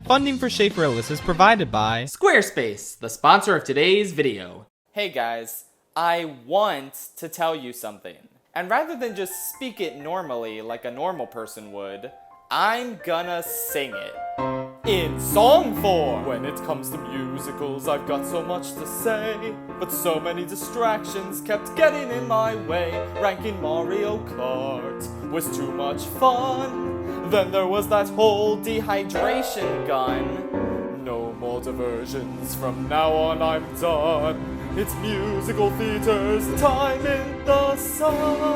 Funding for Schaefer Illis is provided by Squarespace, the sponsor of today's video. Hey guys, I want to tell you something. And rather than just speak it normally like a normal person would, I'm gonna sing it. In song form! When it comes to musicals, I've got so much to say, but so many distractions kept getting in my way. Ranking Mario Kart was too much fun. Then there was that whole dehydration gun. No more diversions, from now on I'm done. It's musical theater's time in the sun.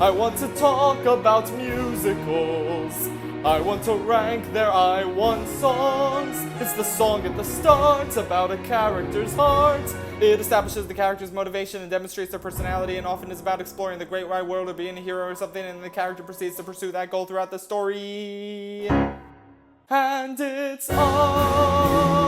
I want to talk about musicals. I want to rank their I Want songs. It's the song at the start about a character's heart. It establishes the character's motivation and demonstrates their personality, and often is about exploring the great wide world or being a hero or something, and the character proceeds to pursue that goal throughout the story. And it's art.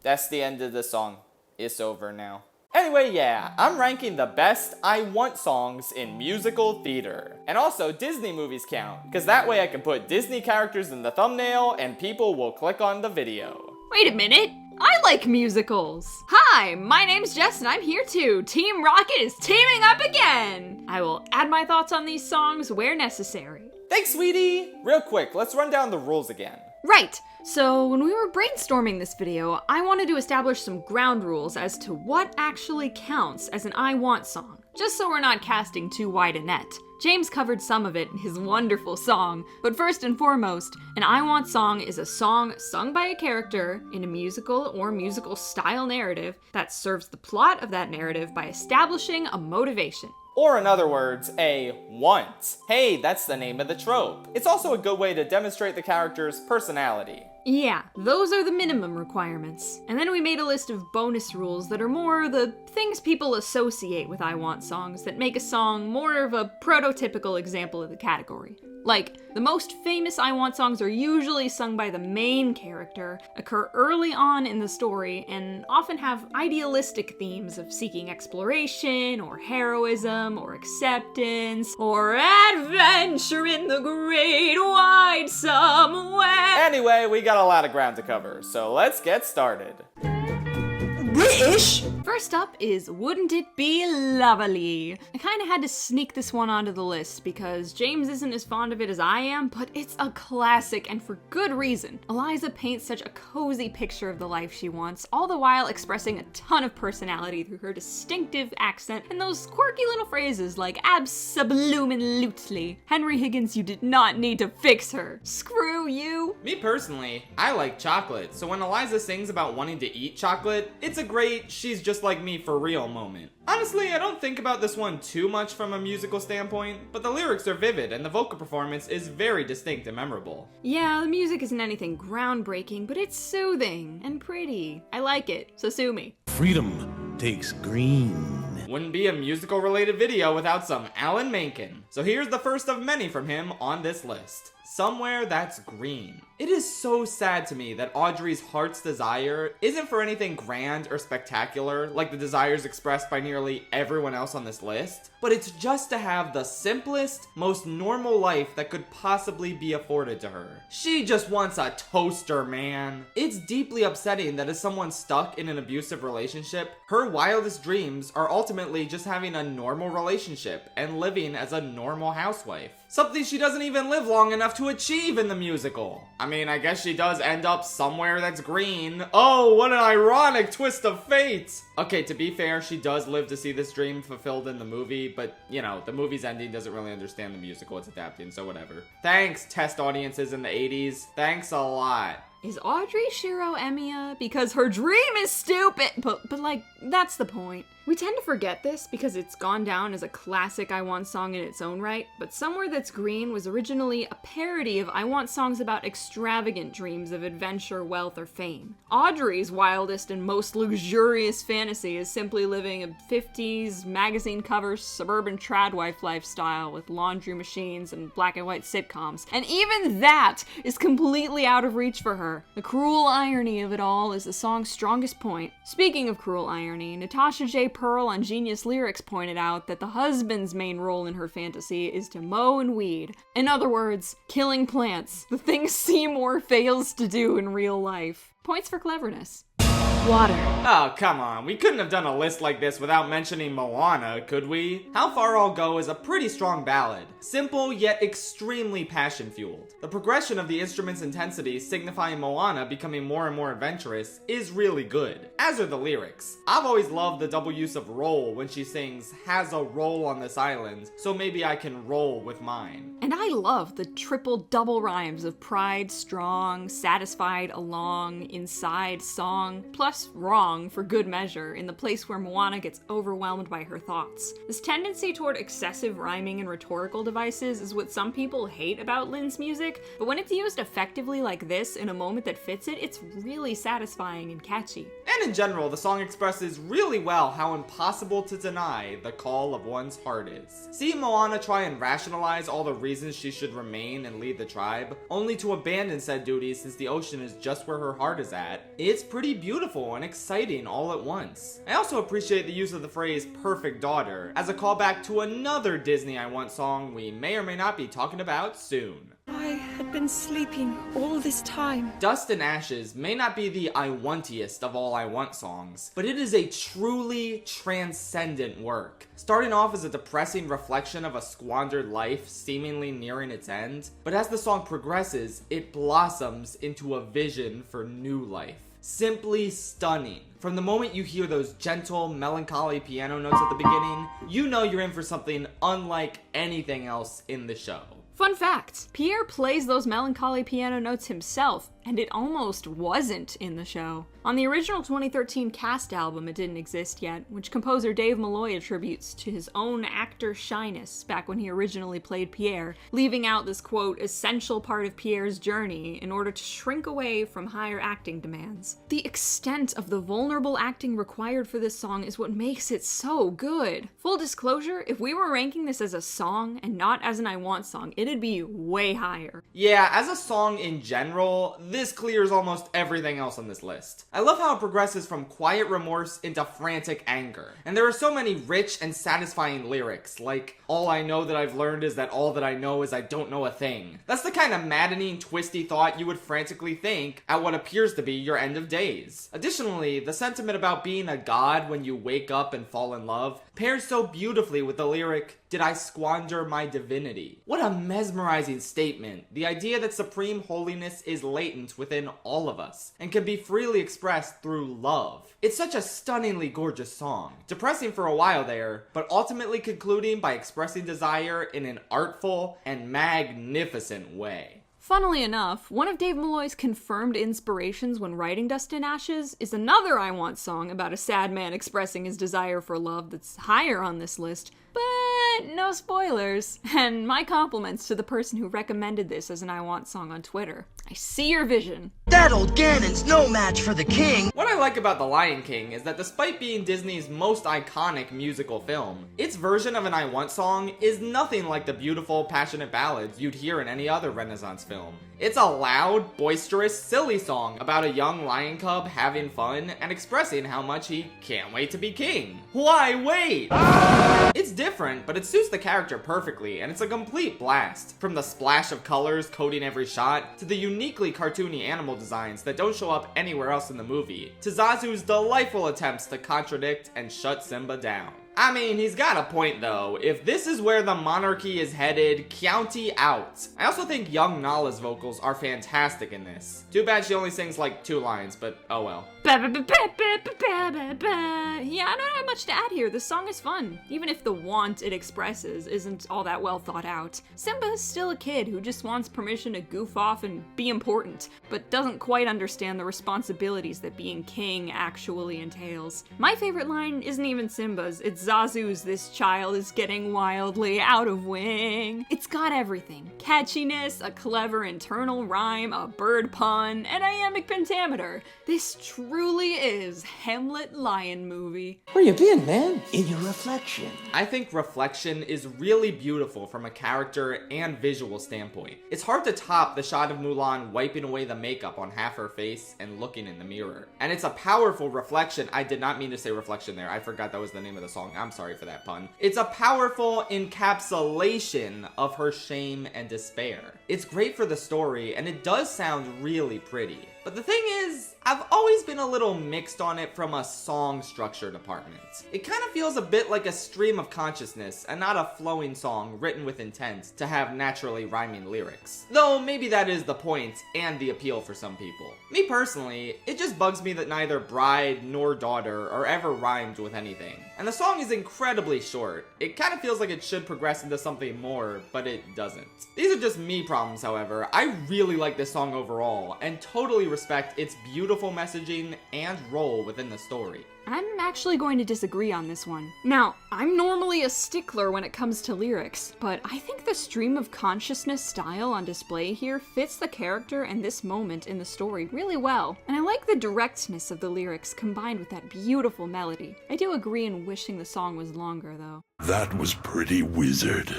That's the end of the song. It's over now. Anyway, yeah, I'm ranking the best I Want songs in musical theater. And also, Disney movies count, because that way I can put Disney characters in the thumbnail and people will click on the video. Wait a minute, I like musicals. Hi, my name's Jess and I'm here too. Team Rocket is teaming up again. I will add my thoughts on these songs where necessary. Thanks, sweetie! Real quick, let's run down the rules again. Right, so when we were brainstorming this video, I wanted to establish some ground rules as to what actually counts as an I Want song, just so we're not casting too wide a net. James covered some of it in his wonderful song, but first and foremost, an I Want song is a song sung by a character in a musical or musical style narrative that serves the plot of that narrative by establishing a motivation. Or in other words, a want. Hey, that's the name of the trope. It's also a good way to demonstrate the character's personality. Yeah, those are the minimum requirements. And then we made a list of bonus rules that are more the things people associate with I Want songs that make a song more of a prototypical example of the category. Like, the most famous I Want songs are usually sung by the main character, occur early on in the story, and often have idealistic themes of seeking exploration, or heroism, or acceptance, or adventure in the great wide somewhere. Anyway, we got a lot of ground to cover, so let's get started. British! First up is Wouldn't It Be Lovely? I kinda had to sneak this one onto the list because James isn't as fond of it as I am, but it's a classic and for good reason. Eliza paints such a cozy picture of the life she wants, all the while expressing a ton of personality through her distinctive accent and those quirky little phrases like abso-bloomin'-lutely. Henry Higgins, you did not need to fix her. Screw you. Me personally, I like chocolate, so when Eliza sings about wanting to eat chocolate, it's a great she's just like me for real moment. Honestly, I don't think about this one too much from a musical standpoint, but the lyrics are vivid and the vocal performance is very distinct and memorable. Yeah, the music isn't anything groundbreaking, but it's soothing and pretty. I like it, so sue me. Freedom takes green. Wouldn't be a musical related video without some Alan Menken. So here's the first of many from him on this list. Somewhere That's Green. It is so sad to me that Audrey's heart's desire isn't for anything grand or spectacular like the desires expressed by nearly everyone else on this list, but it's just to have the simplest, most normal life that could possibly be afforded to her. She just wants a toaster, man. It's deeply upsetting that as someone stuck in an abusive relationship, her wildest dreams are ultimately just having a normal relationship and living as a normal housewife. Something she doesn't even live long enough to achieve in the musical. I mean, I guess she does end up somewhere that's green. Oh, what an ironic twist of fate! Okay, to be fair, she does live to see this dream fulfilled in the movie, but, you know, the movie's ending doesn't really understand the musical it's adapting, so whatever. Thanks, test audiences in the 80s. Thanks a lot. Is Audrey Shiro Emiya? Because her dream is stupid! But like, that's the point. We tend to forget this because it's gone down as a classic I Want song in its own right, but Somewhere That's Green was originally a parody of I Want songs about extravagant dreams of adventure, wealth, or fame. Audrey's wildest and most luxurious fantasy is simply living a 50s magazine cover suburban tradwife lifestyle with laundry machines and black and white sitcoms. And even that is completely out of reach for her. The cruel irony of it all is the song's strongest point. Speaking of cruel irony, Natasha J. Pearl on Genius Lyrics pointed out that the husband's main role in her fantasy is to mow and weed. In other words, killing plants, the thing Seymour fails to do in real life. Points for cleverness. Water. Oh, come on. We couldn't have done a list like this without mentioning Moana, could we? How Far I'll Go is a pretty strong ballad. Simple, yet extremely passion-fueled. The progression of the instrument's intensity, signifying Moana becoming more and more adventurous, is really good, as are the lyrics. I've always loved the double use of roll when she sings, has a roll on this island, so maybe I can roll with mine. And I love the triple double rhymes of pride, strong, satisfied, along, inside, song, plus wrong for good measure in the place where Moana gets overwhelmed by her thoughts. This tendency toward excessive rhyming and rhetorical devices is what some people hate about Lynn's music, but when it's used effectively like this in a moment that fits it, it's really satisfying and catchy. And in general, the song expresses really well how impossible to deny the call of one's heart is. Seeing Moana try and rationalize all the reasons she should remain and lead the tribe, only to abandon said duties since the ocean is just where her heart is at, it's pretty beautiful and exciting all at once. I also appreciate the use of the phrase perfect daughter as a callback to another Disney I Want song we may or may not be talking about soon. I had been sleeping all this time. Dust and Ashes may not be the I wantiest of all I Want songs, but it is a truly transcendent work. Starting off as a depressing reflection of a squandered life seemingly nearing its end, but as the song progresses, it blossoms into a vision for new life. Simply stunning. From the moment you hear those gentle, melancholy piano notes at the beginning, you know you're in for something unlike anything else in the show. Fun fact, Pierre plays those melancholy piano notes himself, and it almost wasn't in the show. On the original 2013 cast album, it didn't exist yet, which composer Dave Malloy attributes to his own actor shyness back when he originally played Pierre, leaving out this, quote, essential part of Pierre's journey in order to shrink away from higher acting demands. The extent of the vulnerable acting required for this song is what makes it so good. Full disclosure, if we were ranking this as a song and not as an I Want song, it'd be way higher. Yeah, as a song in general, this clears almost everything else on this list. I love how it progresses from quiet remorse into frantic anger. And there are so many rich and satisfying lyrics, like, all I know that I've learned is that all that I know is I don't know a thing. That's the kind of maddening, twisty thought you would frantically think at what appears to be your end of days. Additionally, the sentiment about being a god when you wake up and fall in love pairs so beautifully with the lyric, did I squander my divinity? What a mesmerizing statement. The idea that supreme holiness is latent within all of us and can be freely expressed through love. It's such a stunningly gorgeous song. Depressing for a while there, but ultimately concluding by expressing desire in an artful and magnificent way. Funnily enough, one of Dave Malloy's confirmed inspirations when writing Dust and Ashes is another I Want song about a sad man expressing his desire for love that's higher on this list, but no spoilers. And my compliments to the person who recommended this as an I Want song on Twitter. I see your vision. That old Ganon's no match for the king. What I like about The Lion King is that despite being Disney's most iconic musical film, its version of an I Want song is nothing like the beautiful, passionate ballads you'd hear in any other Renaissance film. It's a loud, boisterous, silly song about a young lion cub having fun and expressing how much he can't wait to be king. Why wait? It's different, but it suits the character perfectly, and it's a complete blast. From the splash of colors coating every shot, to the uniquely cartoony animal designs that don't show up anywhere else in the movie, to Zazu's delightful attempts to contradict and shut Simba down. I mean, he's got a point though. If this is where the monarchy is headed, county out. I also think young Nala's vocals are fantastic in this. Too bad she only sings like 2 lines, but oh well. Yeah, I don't have much to add here. The song is fun, even if the want it expresses isn't all that well thought out. Simba is still a kid who just wants permission to goof off and be important, but doesn't quite understand the responsibilities that being king actually entails. My favorite line isn't even Simba's, it's Zazu's This Child is Getting Wildly Out of Wing. It's got everything. Catchiness, a clever internal rhyme, a bird pun, and iambic pentameter. This truly is Hamlet Lion movie. Where you been, man? In your reflection. I think Reflection is really beautiful from a character and visual standpoint. It's hard to top the shot of Mulan wiping away the makeup on half her face and looking in the mirror. And it's a powerful reflection. I did not mean to say reflection there. I forgot that was the name of the song. I'm sorry for that pun. It's a powerful encapsulation of her shame and despair. It's great for the story, and it does sound really pretty. But the thing is, I've always been a little mixed on it from a song structure department. It kind of feels a bit like a stream of consciousness and not a flowing song written with intent to have naturally rhyming lyrics. Though maybe that is the point and the appeal for some people. Me personally, it just bugs me that neither bride nor daughter are ever rhymed with anything. And the song is incredibly short. It kind of feels like it should progress into something more, but it doesn't. These are just me problems, however. I really like this song overall, and totally respect its beautiful messaging and role within the story. I'm actually going to disagree on this one. Now, I'm normally a stickler when it comes to lyrics, but I think the stream of consciousness style on display here fits the character and this moment in the story really well. And I like the directness of the lyrics combined with that beautiful melody. I do agree in wishing the song was longer, though. That was pretty wizard,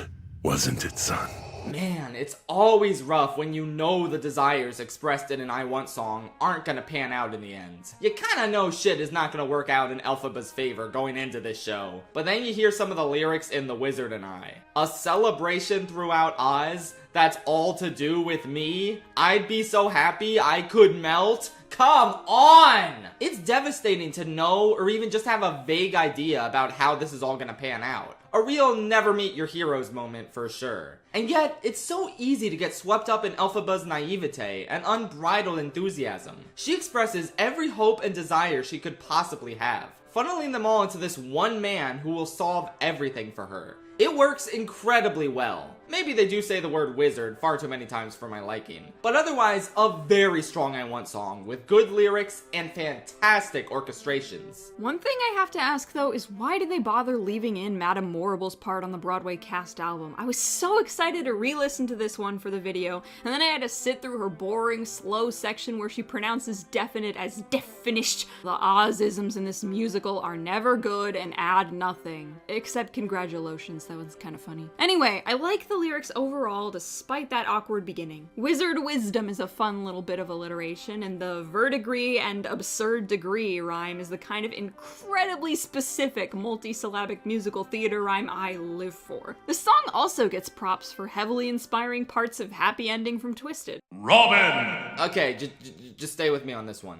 wasn't it, son? Man, it's always rough when you know the desires expressed in an I Want song aren't gonna pan out in the end. You kinda know shit is not gonna work out in Elphaba's favor going into this show. But then you hear some of the lyrics in The Wizard and I. A celebration throughout Oz that's all to do with me? I'd be so happy I could melt? Come on! It's devastating to know or even just have a vague idea about how this is all gonna pan out. A real never meet your heroes moment for sure. And yet, it's so easy to get swept up in Elphaba's naivete and unbridled enthusiasm. She expresses every hope and desire she could possibly have, funneling them all into this one man who will solve everything for her. It works incredibly well. Maybe they do say the word wizard far too many times for my liking. But otherwise, a very strong I Want song with good lyrics and fantastic orchestrations. One thing I have to ask though is why did they bother leaving in Madame Morrible's part on the Broadway cast album? I was so excited to re-listen to this one for the video, and then I had to sit through her boring, slow section where she pronounces definite as definished. The Ozisms in this musical are never good and add nothing. Except congratulations, that was kind of funny. Anyway, I like the lyrics overall despite that awkward beginning. Wizard wisdom is a fun little bit of alliteration, and the verdigris and absurd degree rhyme is the kind of incredibly specific multi-syllabic musical theater rhyme I live for. The song also gets props for heavily inspiring parts of Happy Ending from Twisted. Robin! Okay, just stay with me on this one.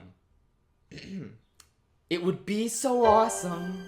It would be so awesome.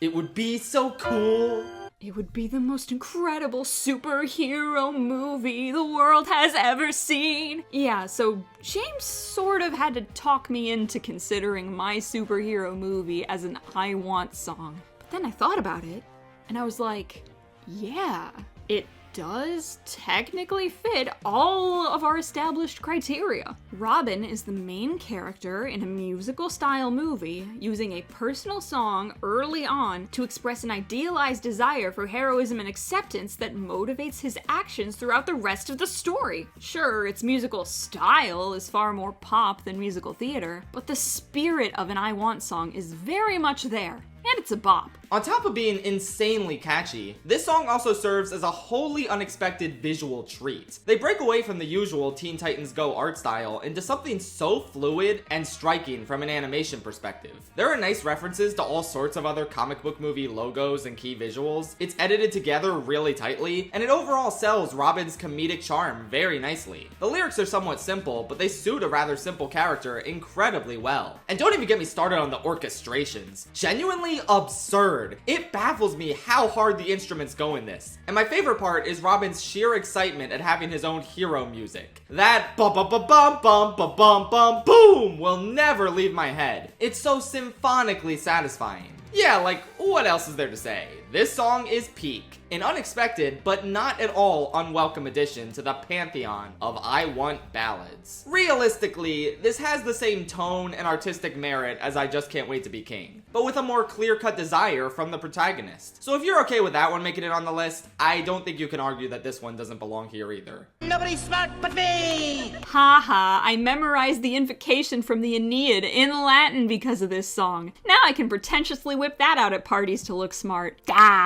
It would be so cool. It would be the most incredible superhero movie the world has ever seen. Yeah, so James sort of had to talk me into considering my superhero movie as an I Want song. But then I thought about it, and I was like, yeah, it does technically fit all of our established criteria. Robin is the main character in a musical style movie using a personal song early on to express an idealized desire for heroism and acceptance that motivates his actions throughout the rest of the story. Sure, its musical style is far more pop than musical theater, but the spirit of an I Want song is very much there. And it's a bop. On top of being insanely catchy, this song also serves as a wholly unexpected visual treat. They break away from the usual Teen Titans Go art style into something so fluid and striking from an animation perspective. There are nice references to all sorts of other comic book movie logos and key visuals. It's edited together really tightly, and it overall sells Robin's comedic charm very nicely. The lyrics are somewhat simple, but they suit a rather simple character incredibly well. And don't even get me started on the orchestrations. Genuinely absurd. It baffles me how hard the instruments go in this. And my favorite part is Robin's sheer excitement at having his own hero music. That bum bum bum bum bum bum bum bum boom will never leave my head. It's so symphonically satisfying. Yeah, like, what else is there to say? This song is peak. An unexpected, but not at all unwelcome addition to the pantheon of I Want ballads. Realistically, this has the same tone and artistic merit as I Just Can't Wait to Be King, but with a more clear-cut desire from the protagonist. So if you're okay with that one making it on the list, I don't think you can argue that this one doesn't belong here either. Nobody's smart but me! Haha, I memorized the invocation from the Aeneid in Latin because of this song. Now I can pretentiously whip that out at parties to look smart.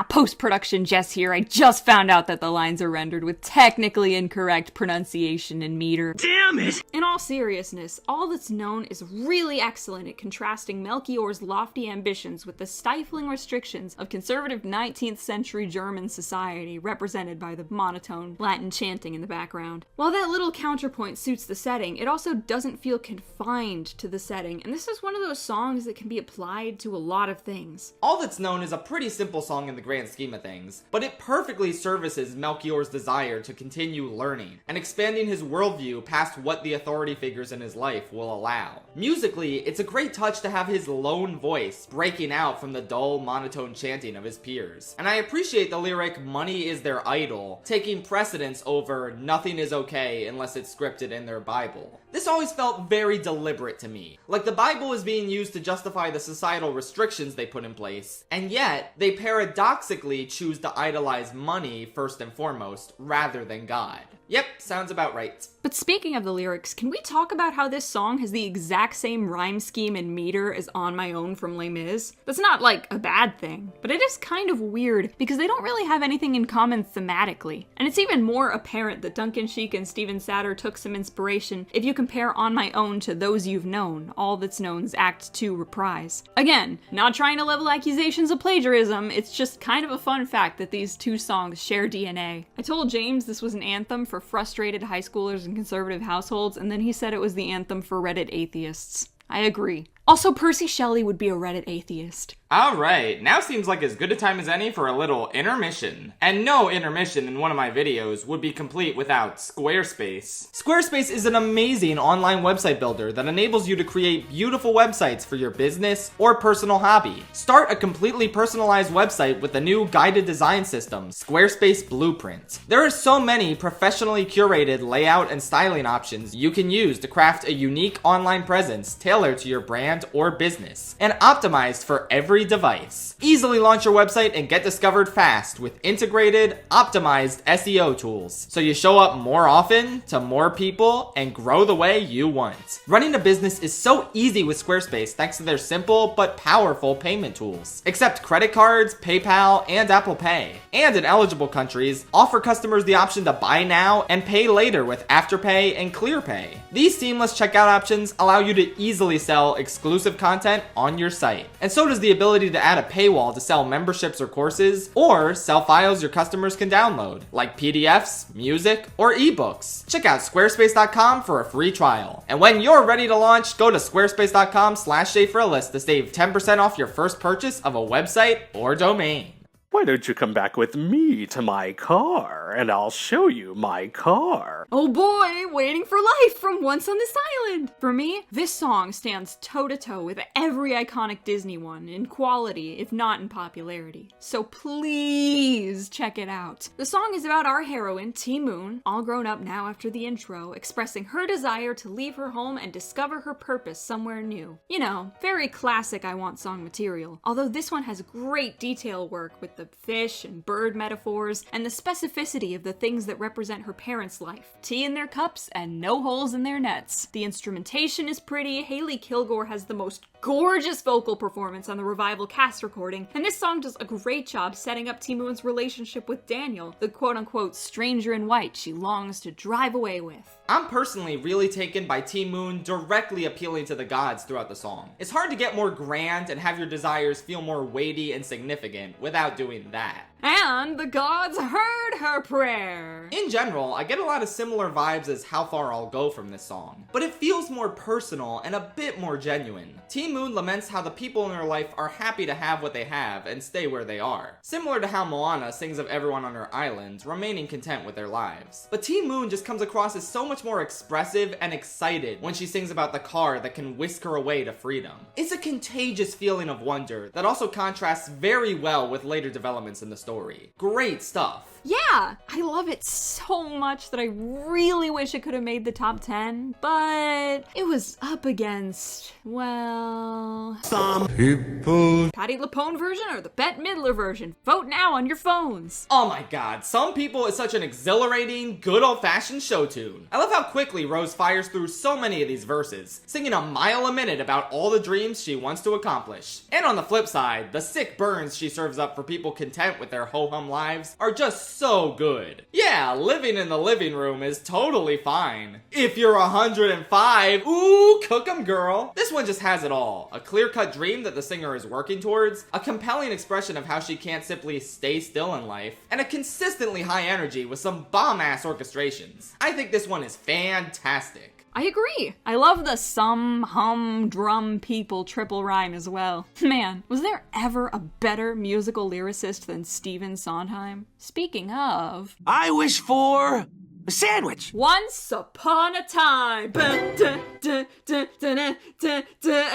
Post-production Jess here. I just found out that the lines are rendered with technically incorrect pronunciation and meter. Damn it! In all seriousness, All That's Known is really excellent at contrasting Melchior's lofty ambitions with the stifling restrictions of conservative 19th century German society represented by the monotone Latin chanting in the background. While that little counterpoint suits the setting, it also doesn't feel confined to the setting, and this is one of those songs that can be applied to a lot of things. All That's Known is a pretty simple song in the grand scheme of things, but it perfectly services Melchior's desire to continue learning and expanding his worldview past what the authority figures in his life will allow. Musically, it's a great touch to have his lone voice breaking out from the dull, monotone chanting of his peers. And I appreciate the lyric, "Money is their idol," taking precedence over "nothing is okay unless it's scripted in their Bible." This always felt very deliberate to me. Like the Bible is being used to justify the societal restrictions they put in place, and yet they paradoxically choose to idolize money first and foremost, rather than God. Yep, sounds about right. But speaking of the lyrics, can we talk about how this song has the exact same rhyme scheme and meter as On My Own from Les Mis? That's not like a bad thing, but it is kind of weird because they don't really have anything in common thematically. And it's even more apparent that Duncan Sheik and Stephen Satter took some inspiration if you compare On My Own to Those You've Known, All That's Known's Act 2 reprise. Again, not trying to level accusations of plagiarism, it's just kind of a fun fact that these two songs share DNA. I told James this was an anthem for frustrated high schoolers in conservative households, and then he said it was the anthem for Reddit atheists. I agree. Also, Percy Shelley would be a Reddit atheist. Alright, now seems like as good a time as any for a little intermission. And no intermission in one of my videos would be complete without Squarespace. Squarespace is an amazing online website builder that enables you to create beautiful websites for your business or personal hobby. Start a completely personalized website with the new guided design system, Squarespace Blueprint. There are so many professionally curated layout and styling options you can use to craft a unique online presence tailored to your brand or business, and optimized for every device. Easily launch your website and get discovered fast with integrated, optimized SEO tools, so you show up more often to more people and grow the way you want. Running a business is so easy with Squarespace thanks to their simple but powerful payment tools. Accept credit cards, PayPal, and Apple Pay. And in eligible countries, offer customers the option to buy now and pay later with Afterpay and ClearPay. These seamless checkout options allow you to easily sell exclusive content on your site. And so does the ability to add a paywall to sell memberships or courses, or sell files your customers can download, like PDFs, music, or ebooks. Check out squarespace.com for a free trial. And when you're ready to launch, go to squarespace.com/ShadeForAList to save 10% off your first purchase of a website or domain. Why don't you come back with me to my car, and I'll show you my car. Oh boy, waiting for life from Once on This Island! For me, this song stands toe-to-toe with every iconic Disney one in quality, if not in popularity. So please check it out. The song is about our heroine, Ti Moon, all grown up now after the intro, expressing her desire to leave her home and discover her purpose somewhere new. You know, very classic I Want song material, although this one has great detail work with the fish and bird metaphors, and the specificity of the things that represent her parents' life. Tea in their cups and no holes in their nets. The instrumentation is pretty. Haley Kilgore has the most gorgeous vocal performance on the Revival cast recording, and this song does a great job setting up Ti Moon's relationship with Daniel, the quote-unquote stranger in white she longs to drive away with. I'm personally really taken by Ti Moon directly appealing to the gods throughout the song. It's hard to get more grand and have your desires feel more weighty and significant without doing that. And the gods heard her prayer! In general, I get a lot of similar vibes as How Far I'll Go from this song, but it feels more personal and a bit more genuine. Ti Moon laments how the people in her life are happy to have what they have and stay where they are. Similar to how Moana sings of everyone on her island remaining content with their lives. But Ti Moon just comes across as so much more expressive and excited when she sings about the car that can whisk her away to freedom. It's a contagious feeling of wonder that also contrasts very well with later developments in the story. story. Great stuff. Yeah, I love it so much that I really wish it could have made the top 10, but it was up against, well... Some people. Patti LuPone version or the Bette Midler version? Vote now on your phones. Oh my god, Some People is such an exhilarating, good old-fashioned show tune. I love how quickly Rose fires through so many of these verses, singing a mile a minute about all the dreams she wants to accomplish. And on the flip side, the sick burns she serves up for people content with their ho-hum lives are just so good. Yeah, living in the living room is totally fine. If you're 105, ooh, cook 'em girl. This one just has it all. A clear-cut dream that the singer is working towards, a compelling expression of how she can't simply stay still in life, and a consistently high energy with some bomb-ass orchestrations. I think this one is fantastic. I agree. I love the some, hum, drum, people triple rhyme as well. Man, was there ever a better musical lyricist than Stephen Sondheim? Speaking of... I wish for a sandwich. Once upon a time. I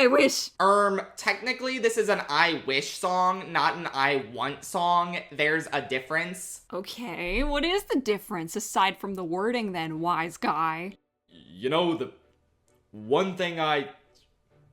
wish. Technically this is an I wish song, not an I want song. There's a difference. Okay, what is the difference aside from the wording then, wise guy? You know, the one thing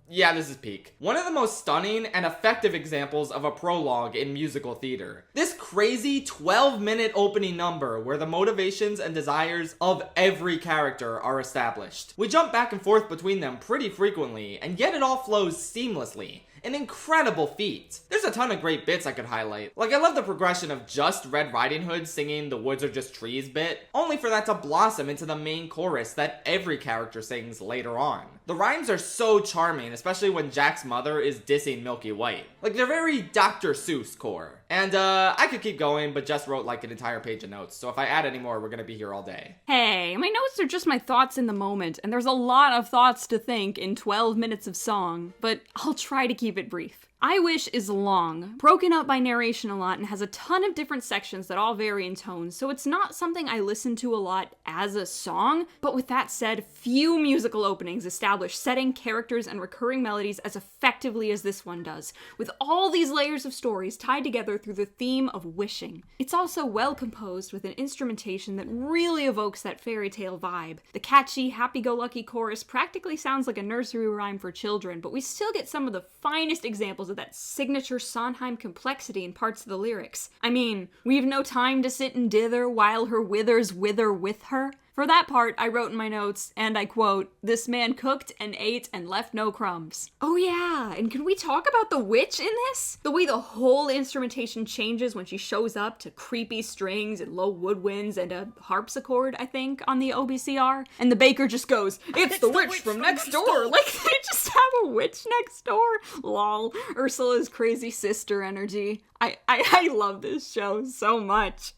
Yeah, this is peak. One of the most stunning and effective examples of a prologue in musical theater. This crazy 12-minute opening number where the motivations and desires of every character are established. We jump back and forth between them pretty frequently, and yet it all flows seamlessly. An incredible feat. There's a ton of great bits I could highlight. Like, I love the progression of just Red Riding Hood singing the woods are just trees bit, only for that to blossom into the main chorus that every character sings later on. The rhymes are so charming, especially when Jack's mother is dissing Milky White. Like, they're very Dr. Seuss core. And I could keep going, but Jess wrote like an entire page of notes, so if I add any more, we're gonna be here all day. Hey, my notes are just my thoughts in the moment, and there's a lot of thoughts to think in 12 minutes of song, but I'll try to keep it brief. I Wish is long, broken up by narration a lot, and has a ton of different sections that all vary in tone, so it's not something I listen to a lot as a song, but with that said, few musical openings establish setting, characters, and recurring melodies as effectively as this one does, with all these layers of stories tied together through the theme of wishing. It's also well composed with an instrumentation that really evokes that fairy tale vibe. The catchy, happy-go-lucky chorus practically sounds like a nursery rhyme for children, but we still get some of the finest examples of that signature Sondheim complexity in parts of the lyrics. I mean, we've no time to sit and dither while her withers wither with her. For that part, I wrote in my notes, and I quote, "This man cooked and ate and left no crumbs." Oh yeah, and can we talk about the witch in this? The way the whole instrumentation changes when she shows up to creepy strings and low woodwinds and a harpsichord, I think, on the OBCR. And the baker just goes, it's the witch from next door. Like, they just have a witch next door. Lol. Ursula's crazy sister energy. I love this show so much.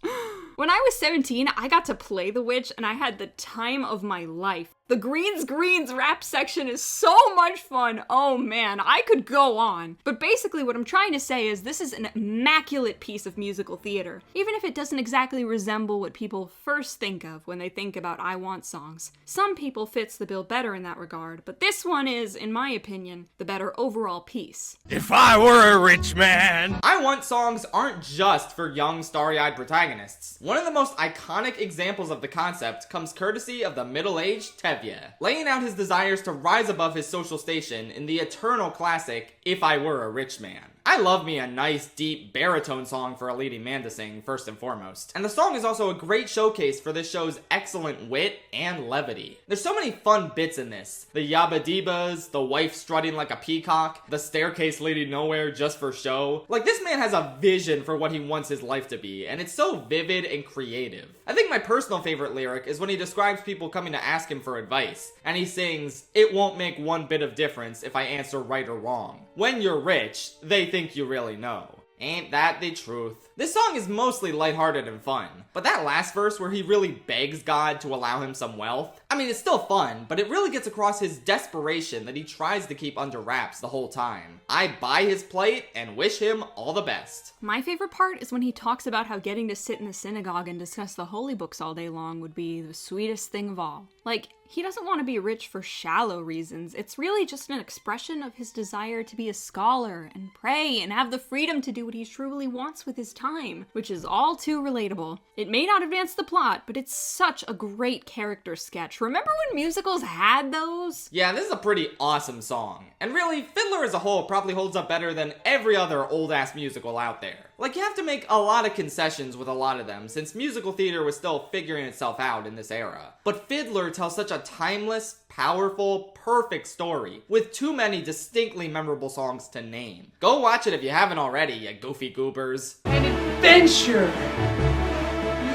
When I was 17, I got to play the witch, and I had the time of my life. The Greens rap section is so much fun. Oh man, I could go on. But basically what I'm trying to say is this is an immaculate piece of musical theater, even if it doesn't exactly resemble what people first think of when they think about I Want songs. Some people fits the bill better in that regard, but this one is, in my opinion, the better overall piece. If I were a rich man. I Want songs aren't just for young, starry-eyed protagonists. One of the most iconic examples of the concept comes courtesy of the middle-aged Tevye, laying out his desires to rise above his social station in the eternal classic, If I Were a Rich Man. I love me a nice, deep, baritone song for a leading man to sing, first and foremost. And the song is also a great showcase for this show's excellent wit and levity. There's so many fun bits in this. The yabba-dibas, the wife strutting like a peacock, the staircase leading nowhere just for show. Like, this man has a vision for what he wants his life to be, and it's so vivid and creative. I think my personal favorite lyric is when he describes people coming to ask him for advice, and he sings, "It won't make one bit of difference if I answer right or wrong. When you're rich, they think you really know." Ain't that the truth? This song is mostly lighthearted and fun, but that last verse where he really begs God to allow him some wealth, I mean, it's still fun, but it really gets across his desperation that he tries to keep under wraps the whole time. I buy his plight and wish him all the best. My favorite part is when he talks about how getting to sit in the synagogue and discuss the holy books all day long would be the sweetest thing of all. Like, he doesn't want to be rich for shallow reasons. It's really just an expression of his desire to be a scholar and pray and have the freedom to do what he truly wants with his time, which is all too relatable. It may not advance the plot, but it's such a great character sketch. Remember when musicals had those? Yeah, this is a pretty awesome song. And really, Fiddler as a whole probably holds up better than every other old-ass musical out there. Like, you have to make a lot of concessions with a lot of them, since musical theater was still figuring itself out in this era. But Fiddler tells such a timeless, powerful, perfect story, with too many distinctly memorable songs to name. Go watch it if you haven't already, you goofy goobers. An adventure!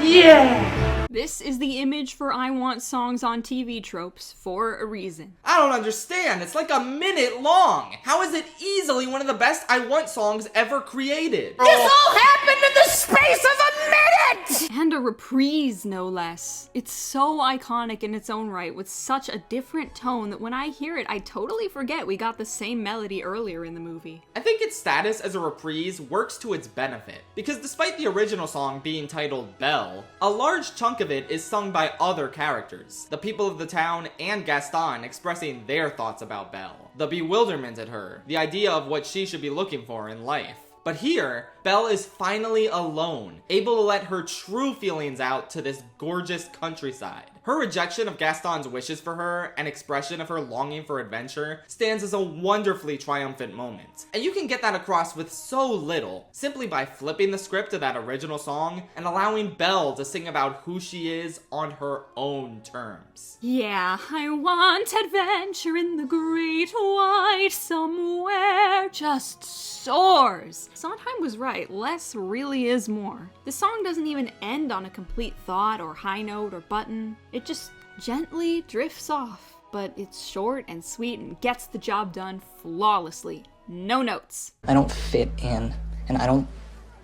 Yeah! This is the image for I Want Songs on TV tropes for a reason. I don't understand, it's like a minute long! How is it easily one of the best I Want songs ever created? This all happened in the space of a minute! And a reprise, no less. It's so iconic in its own right, with such a different tone that when I hear it, I totally forget we got the same melody earlier in the movie. I think its status as a reprise works to its benefit, because despite the original song being titled Belle, a large chunk of it is sung by other characters, the people of the town and Gaston expressing their thoughts about Belle, the bewilderment at her, the idea of what she should be looking for in life. But here, Belle is finally alone, able to let her true feelings out to this gorgeous countryside. Her rejection of Gaston's wishes for her and expression of her longing for adventure stands as a wonderfully triumphant moment. And you can get that across with so little, simply by flipping the script of that original song and allowing Belle to sing about who she is on her own terms. Yeah, I want adventure in the great white somewhere just soars. Sondheim was right, less really is more. The song doesn't even end on a complete thought or high note or button. It just gently drifts off, but it's short and sweet and gets the job done flawlessly. No notes. I don't fit in, and I don't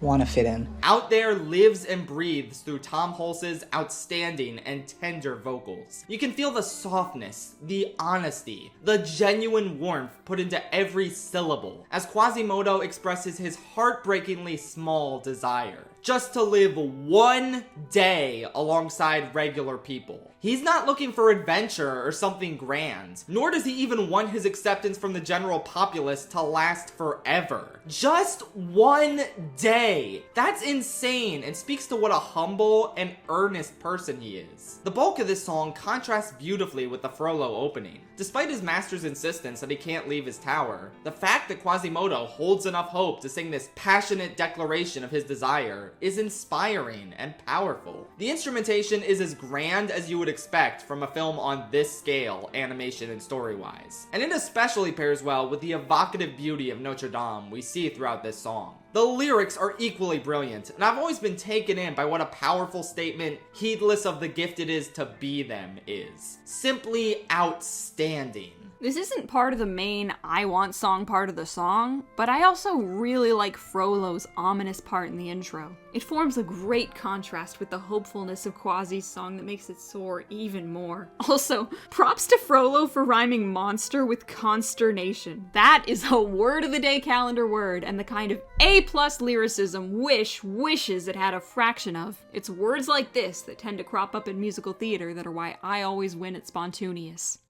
want to fit in. Out There lives and breathes through Tom Hulce's outstanding and tender vocals. You can feel the softness, the honesty, the genuine warmth put into every syllable as Quasimodo expresses his heartbreakingly small desire. Just to live one day alongside regular people. He's not looking for adventure or something grand, nor does he even want his acceptance from the general populace to last forever. Just one day. That's insane and speaks to what a humble and earnest person he is. The bulk of this song contrasts beautifully with the Frollo opening. Despite his master's insistence that he can't leave his tower, the fact that Quasimodo holds enough hope to sing this passionate declaration of his desire is inspiring and powerful. The instrumentation is as grand as you would expect from a film on this scale, animation and story-wise. And it especially pairs well with the evocative beauty of Notre Dame we see throughout this song. The lyrics are equally brilliant, and I've always been taken in by what a powerful statement heedless of the gift it is to be them is. Simply outstanding. This isn't part of the main I Want song part of the song, but I also really like Frollo's ominous part in the intro. It forms a great contrast with the hopefulness of Quasi's song that makes it soar even more. Also, props to Frollo for rhyming monster with consternation. That is a word of the day calendar word, and the kind of A+ lyricism wishes it had a fraction of. It's words like this that tend to crop up in musical theater that are why I always win at Spontaneous.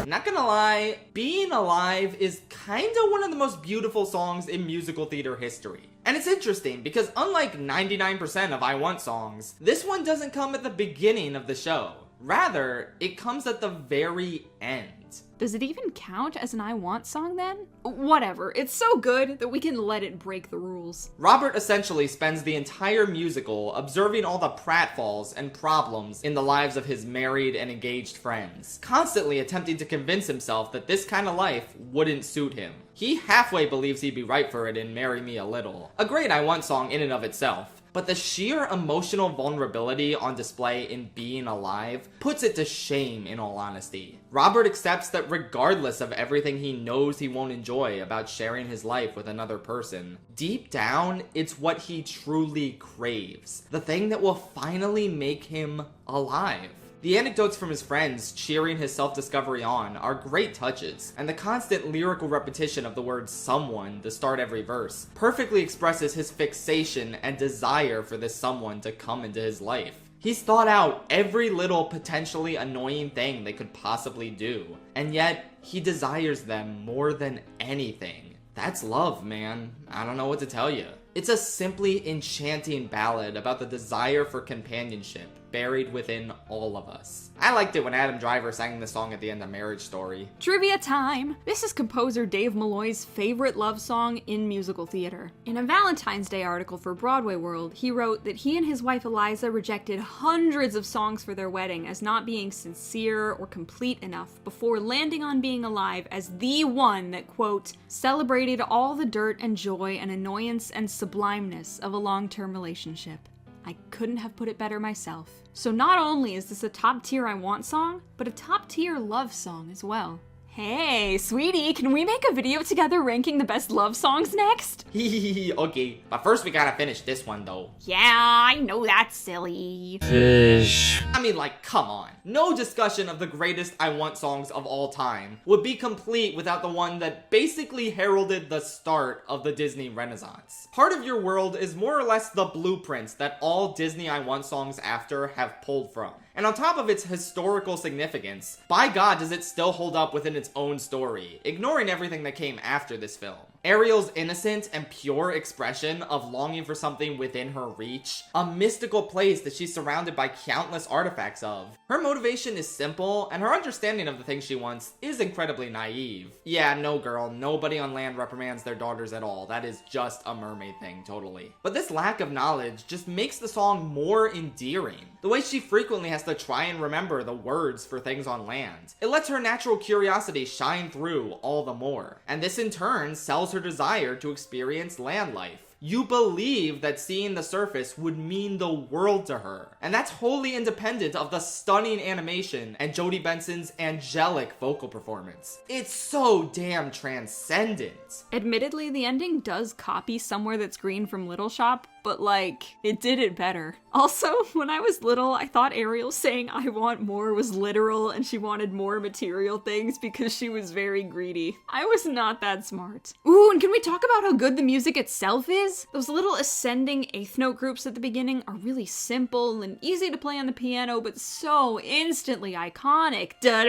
I'm not gonna lie, Being Alive is kinda one of the most beautiful songs in musical theater history. And it's interesting because unlike 99% of I Want songs, this one doesn't come at the beginning of the show. Rather, it comes at the very end. Does it even count as an I Want song then? Whatever, it's so good that we can let it break the rules. Robert essentially spends the entire musical observing all the pratfalls and problems in the lives of his married and engaged friends, constantly attempting to convince himself that this kind of life wouldn't suit him. He halfway believes he'd be right for it in Marry Me a Little, a great I Want song in and of itself. But the sheer emotional vulnerability on display in Being Alive puts it to shame, in all honesty. Robert accepts that regardless of everything he knows he won't enjoy about sharing his life with another person, deep down, it's what he truly craves. The thing that will finally make him alive. The anecdotes from his friends cheering his self-discovery on are great touches, and the constant lyrical repetition of the word someone to start every verse perfectly expresses his fixation and desire for this someone to come into his life. He's thought out every little potentially annoying thing they could possibly do, and yet he desires them more than anything. That's love, man. I don't know what to tell you. It's a simply enchanting ballad about the desire for companionship buried within all of us. I liked it when Adam Driver sang the song at the end of Marriage Story. Trivia time! This is composer Dave Malloy's favorite love song in musical theater. In a Valentine's Day article for Broadway World, he wrote that he and his wife Eliza rejected hundreds of songs for their wedding as not being sincere or complete enough before landing on Being Alive as the one that, quote, celebrated all the dirt and joy and annoyance and sublimeness of a long-term relationship. I couldn't have put it better myself. So not only is this a top tier I Want song, but a top tier love song as well. Hey, sweetie, can we make a video together ranking the best love songs next? Okay, but first we gotta finish this one though. Yeah, I know that's silly. I mean, like, come on. No discussion of the greatest I Want songs of all time would be complete without the one that basically heralded the start of the Disney Renaissance. Part of Your World is more or less the blueprints that all Disney I Want songs after have pulled from. And on top of its historical significance, by God does it still hold up within its own story, ignoring everything that came after this film. Ariel's innocent and pure expression of longing for something within her reach, a mystical place that she's surrounded by countless artifacts of. Her motivation is simple, and her understanding of the things she wants is incredibly naive. Yeah, no girl, nobody on land reprimands their daughters at all. That is just a mermaid thing, totally. But this lack of knowledge just makes the song more endearing. The way she frequently has to try and remember the words for things on land. It lets her natural curiosity shine through all the more. And this in turn sells her desire to experience land life. You believe that seeing the surface would mean the world to her. And that's wholly independent of the stunning animation and Jodie Benson's angelic vocal performance. It's so damn transcendent. Admittedly, the ending does copy Somewhere That's Green from Little Shop, but like, it did it better. Also, when I was little, I thought Ariel saying I want more was literal and she wanted more material things because she was very greedy. I was not that smart. Ooh, and can we talk about how good the music itself is? Those little ascending eighth note groups at the beginning are really simple and easy to play on the piano, but so instantly iconic. Yeah,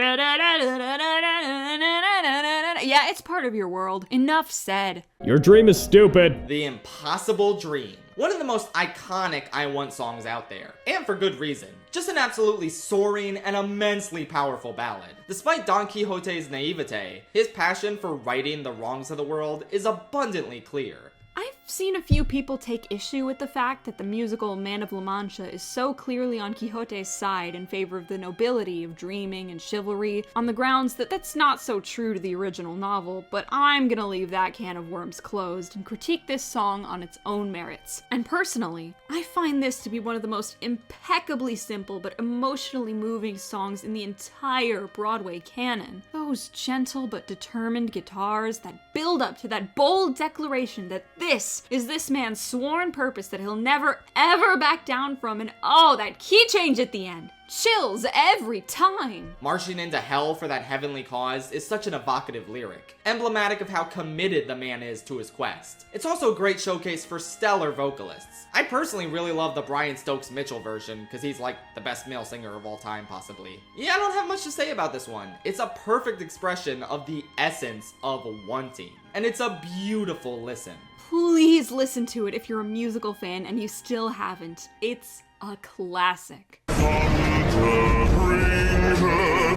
it's part of your world. Enough said. Your dream is stupid. The Impossible Dream. One of the most iconic I Want songs out there, and for good reason. Just an absolutely soaring and immensely powerful ballad. Despite Don Quixote's naivete, his passion for righting the wrongs of the world is abundantly clear. I've seen a few people take issue with the fact that the musical Man of La Mancha is so clearly on Quixote's side in favor of the nobility of dreaming and chivalry, on the grounds that that's not so true to the original novel, but I'm gonna leave that can of worms closed and critique this song on its own merits. And personally, I find this to be one of the most impeccably simple but emotionally moving songs in the entire Broadway canon. Those gentle but determined guitars that build up to that bold declaration that this is this man's sworn purpose that he'll never ever back down from, and oh, that key change at the end. Chills every time. Marching into hell for that heavenly cause is such an evocative lyric, emblematic of how committed the man is to his quest. It's also a great showcase for stellar vocalists. I personally really love the Brian Stokes Mitchell version, because he's like the best male singer of all time, possibly. Yeah, I don't have much to say about this one. It's a perfect expression of the essence of wanting, and it's a beautiful listen. Please listen to it if you're a musical fan and you still haven't. It's a classic.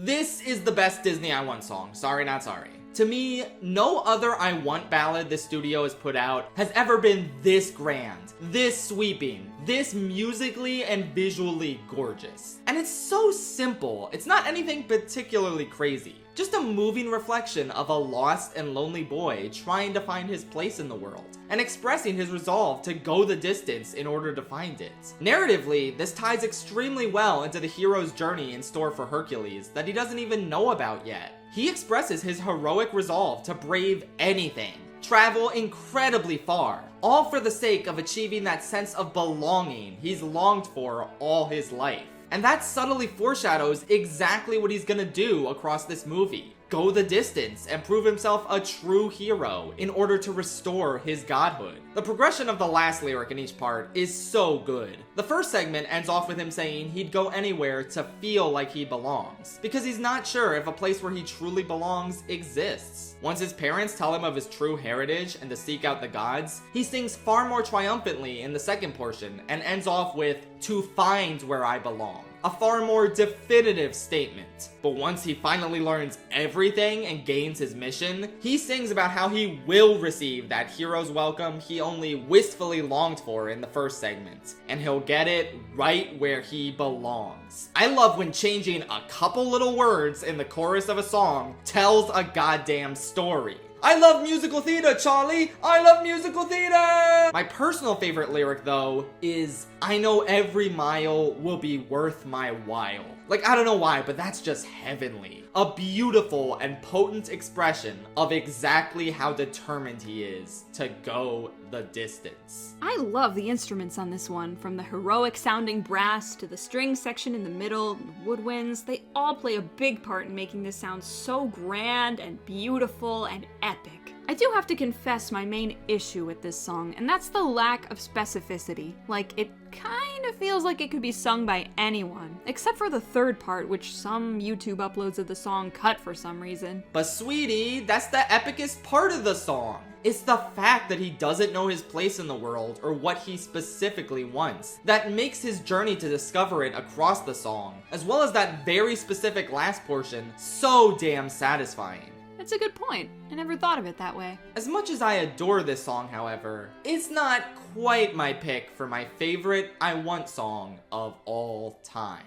This is the best Disney I Want song. Sorry, not sorry. To me, no other I Want ballad the studio has put out has ever been this grand, this sweeping, this musically and visually gorgeous. And it's so simple. It's not anything particularly crazy. Just a moving reflection of a lost and lonely boy trying to find his place in the world, and expressing his resolve to go the distance in order to find it. Narratively, this ties extremely well into the hero's journey in store for Hercules that he doesn't even know about yet. He expresses his heroic resolve to brave anything, travel incredibly far, all for the sake of achieving that sense of belonging he's longed for all his life. And that subtly foreshadows exactly what he's gonna do across this movie. go the distance and prove himself a true hero in order to restore his godhood. The progression of the last lyric in each part is so good. The first segment ends off with him saying he'd go anywhere to feel like he belongs, because he's not sure if a place where he truly belongs exists. Once his parents tell him of his true heritage and to seek out the gods, he sings far more triumphantly in the second portion and ends off with, "to find where I belong." A far more definitive statement. But once he finally learns everything and gains his mission, he sings about how he will receive that hero's welcome he only wistfully longed for in the first segment, and he'll get it right where he belongs. I love when changing a couple little words in the chorus of a song tells a goddamn story. I love musical theater, Charlie! I love musical theater! My personal favorite lyric, though, is, "I know every mile will be worth my while." Like, I don't know why, but that's just heavenly. A beautiful and potent expression of exactly how determined he is to go the distance. I love the instruments on this one, from the heroic sounding brass to the string section in the middle and the woodwinds. They all play a big part in making this sound so grand and beautiful and epic. I do have to confess my main issue with this song, and that's the lack of specificity. Like, it kind of feels like it could be sung by anyone, except for the third part, which some YouTube uploads of the song cut for some reason. But sweetie, that's the epicest part of the song. It's the fact that he doesn't know his place in the world or what he specifically wants that makes his journey to discover it across the song, as well as that very specific last portion, so damn satisfying. That's a good point. I never thought of it that way. As much as I adore this song, however, it's not quite my pick for my favorite I Want song of all time.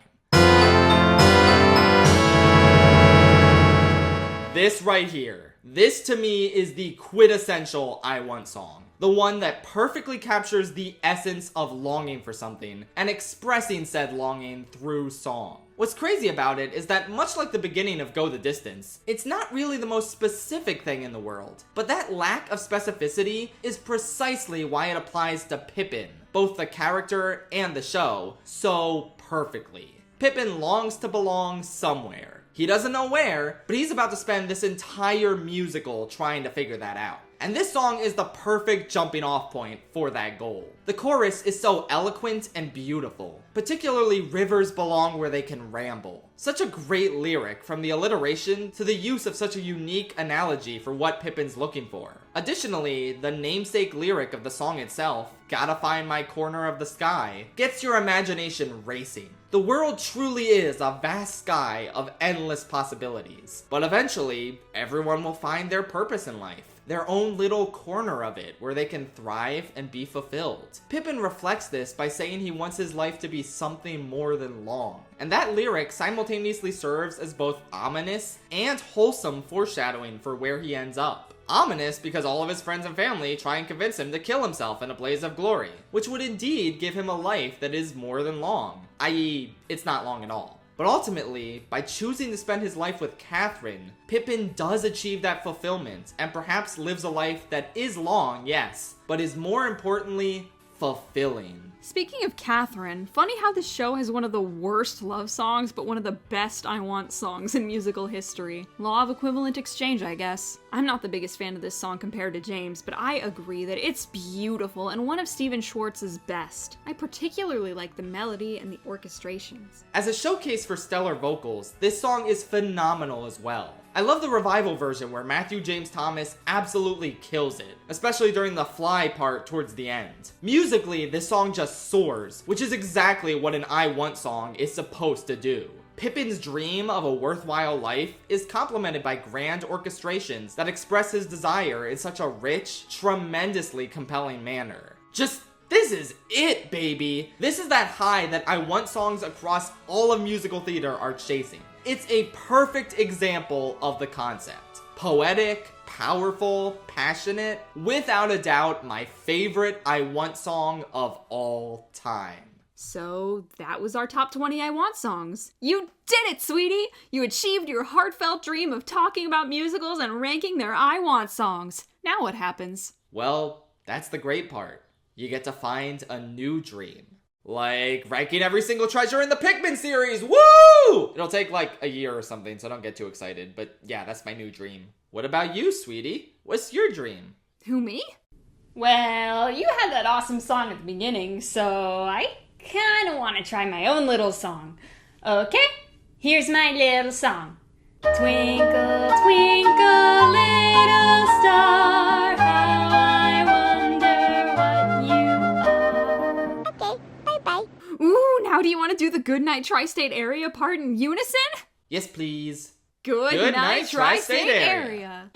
This right here. This to me is the quintessential I Want song. The one that perfectly captures the essence of longing for something and expressing said longing through song. What's crazy about it is that much like the beginning of Go the Distance, it's not really the most specific thing in the world, but that lack of specificity is precisely why it applies to Pippin, both the character and the show, so perfectly. Pippin longs to belong somewhere. He doesn't know where, but he's about to spend this entire musical trying to figure that out. And this song is the perfect jumping off point for that goal. The chorus is so eloquent and beautiful, particularly rivers belong where they can ramble. Such a great lyric, from the alliteration to the use of such a unique analogy for what Pippin's looking for. Additionally, the namesake lyric of the song itself, "Gotta find my corner of the sky," gets your imagination racing. The world truly is a vast sky of endless possibilities, but eventually, everyone will find their purpose in life. Their own little corner of it where they can thrive and be fulfilled. Pippin reflects this by saying he wants his life to be something more than long. And that lyric simultaneously serves as both ominous and wholesome foreshadowing for where he ends up. Ominous because all of his friends and family try and convince him to kill himself in a blaze of glory, which would indeed give him a life that is more than long, i.e., it's not long at all. But ultimately, by choosing to spend his life with Catherine, Pippin does achieve that fulfillment and perhaps lives a life that is long, yes, but is more importantly, fulfilling. Speaking of Catherine, funny how this show has one of the worst love songs, but one of the best I Want songs in musical history. Law of equivalent exchange, I guess. I'm not the biggest fan of this song compared to James, but I agree that it's beautiful and one of Stephen Schwartz's best. I particularly like the melody and the orchestrations. As a showcase for stellar vocals, this song is phenomenal as well. I love the revival version where Matthew James Thomas absolutely kills it, especially during the fly part towards the end. Musically, this song just soars, which is exactly what an I Want song is supposed to do. Pippin's dream of a worthwhile life is complemented by grand orchestrations that express his desire in such a rich, tremendously compelling manner. This is it, baby! This is that high that I Want songs across all of musical theater are chasing. It's a perfect example of the concept. Poetic, powerful, passionate, without a doubt my favorite I Want song of all time. So that was our top 20 I Want songs. You did it, sweetie! You achieved your heartfelt dream of talking about musicals and ranking their I Want songs. Now what happens? Well, that's the great part. You get to find a new dream. Like ranking every single treasure in the Pikmin series. Woo! It'll take like a year or something, so don't get too excited. But yeah, that's my new dream. What about you, sweetie? What's your dream? Who, me? Well, you had that awesome song at the beginning, so I kinda wanna try my own little song. Okay, here's my little song. Twinkle, twinkle, little star, how I wonder what you are. Okay, bye-bye. Ooh, now do you want to do the Goodnight Tri-State Area part in unison? Yes, please. Good Good night, night, Tri-State Tri-State Area.